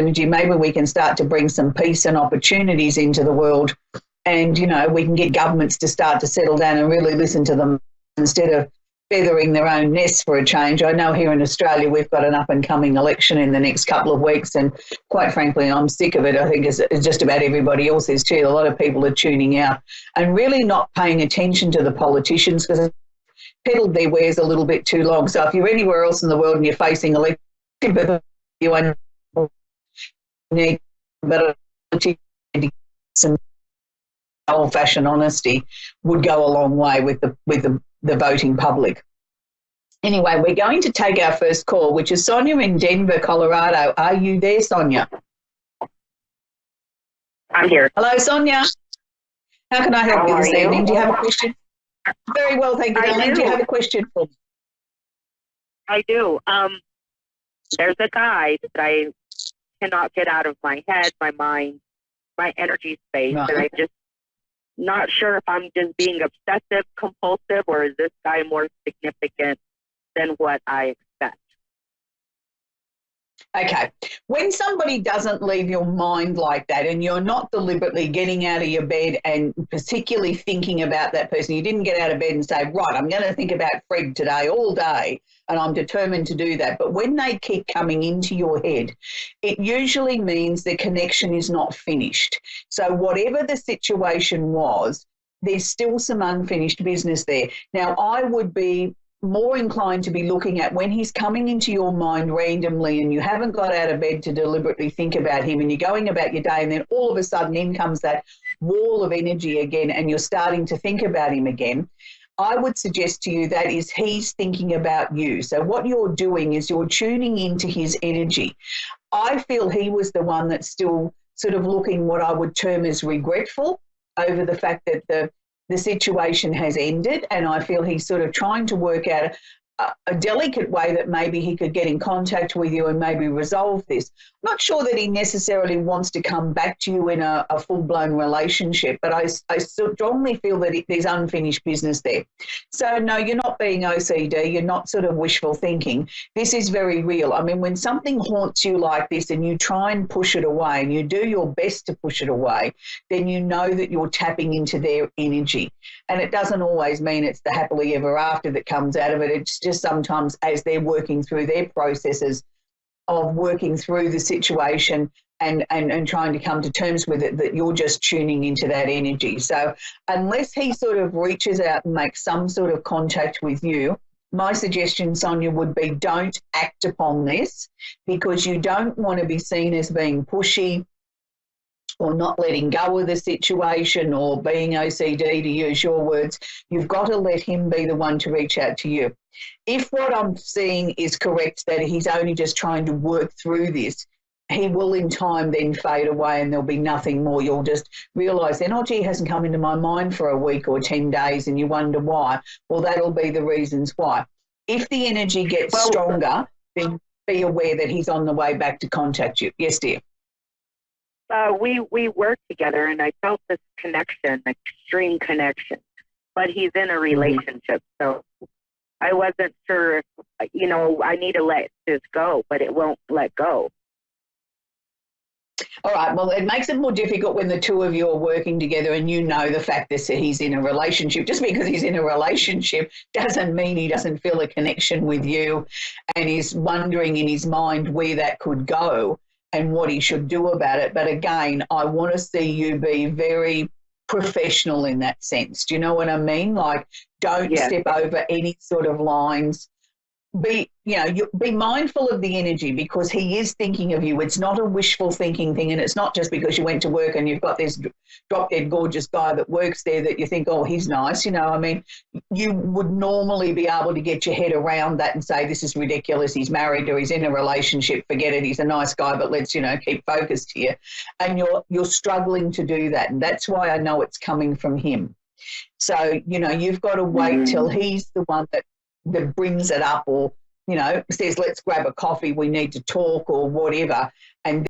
energy, maybe we can start to bring some peace and opportunities into the world. And, we can get governments to start to settle down and really listen to them instead of feathering their own nests for a change. I know here in Australia we've got an up-and-coming election in the next couple of weeks, and quite frankly, I'm sick of it. I think as just about everybody else is too. A lot of people are tuning out and really not paying attention to the politicians because they've peddled their wares a little bit too long. So if you're anywhere else in the world and you're facing election, you need but some old-fashioned honesty would go a long way with the voting public. Anyway, we're going to take our first call, which is Sonia in Denver, Colorado. Are you there, Sonia? I'm here. Hello, Sonia. How can I help you this evening? Do you have a question? Very well, thank you, darling. Do you have a question for me? I do. There's a guy that I cannot get out of my head, my mind, my energy space, Right. and I'm just not sure if I'm just being obsessive, compulsive, or is this guy more significant than what I expect? Okay. When somebody doesn't leave your mind like that and you're not deliberately getting out of your bed and particularly thinking about that person, you didn't get out of bed and say, right, I'm going to think about Fred today all day and I'm determined to do that. But when they keep coming into your head, it usually means the connection is not finished. So whatever the situation was, there's still some unfinished business there. Now, I would be more inclined to be looking at when he's coming into your mind randomly and you haven't got out of bed to deliberately think about him and you're going about your day and then all of a sudden in comes that wall of energy again and you're starting to think about him again. I would suggest to you that is he's thinking about you. So what you're doing is you're tuning into his energy. I feel he was the one that's still sort of looking what I would term as regretful over the fact that the situation has ended, and I feel he's sort of trying to work out a delicate way that maybe he could get in contact with you and maybe resolve this. I'm not sure that he necessarily wants to come back to you in a full-blown relationship, but I strongly feel that there's unfinished business there. So, no, you're not being OCD. You're not sort of wishful thinking. This is very real. I mean, when something haunts you like this and you try and push it away and you do your best to push it away, then you know that you're tapping into their energy. And it doesn't always mean it's the happily ever after that comes out of it. It's just sometimes as they're working through their processes of working through the situation and trying to come to terms with it, that you're just tuning into that energy. So unless he sort of reaches out and makes some sort of contact with you, my suggestion, Sonia, would be don't act upon this because you don't want to be seen as being pushy or not letting go of the situation or being OCD, to use your words. You've got to let him be the one to reach out to you. If what I'm seeing is correct, that he's only just trying to work through this, he will in time then fade away and there'll be nothing more. You'll just realise then, oh, gee, it hasn't come into my mind for a week or 10 days and you wonder why. Well, that'll be the reasons why. If the energy gets stronger, then be aware that he's on the way back to contact you. Yes, dear. We work together and I felt this connection, extreme connection, but he's in a relationship. So I wasn't sure if, I need to let this go, but it won't let go. All right, well, it makes it more difficult when the two of you are working together and you know the fact that he's in a relationship. Just because he's in a relationship doesn't mean he doesn't feel a connection with you and he's wondering in his mind where that could go and what he should do about it. But again, I want to see you be very professional in that sense. Do you know what I mean? Like, don't step over any sort of lines. Be mindful of the energy because he is thinking of you. It's not a wishful thinking thing, and it's not just because you went to work and you've got this drop-dead gorgeous guy that works there that you think, oh, he's nice. I mean, you would normally be able to get your head around that and say, this is ridiculous. He's married or he's in a relationship. Forget it. He's a nice guy, but let's, keep focused here. And you're struggling to do that, and that's why I know it's coming from him. So, you've got to wait till he's the one that brings it up or, says, let's grab a coffee, we need to talk or whatever. And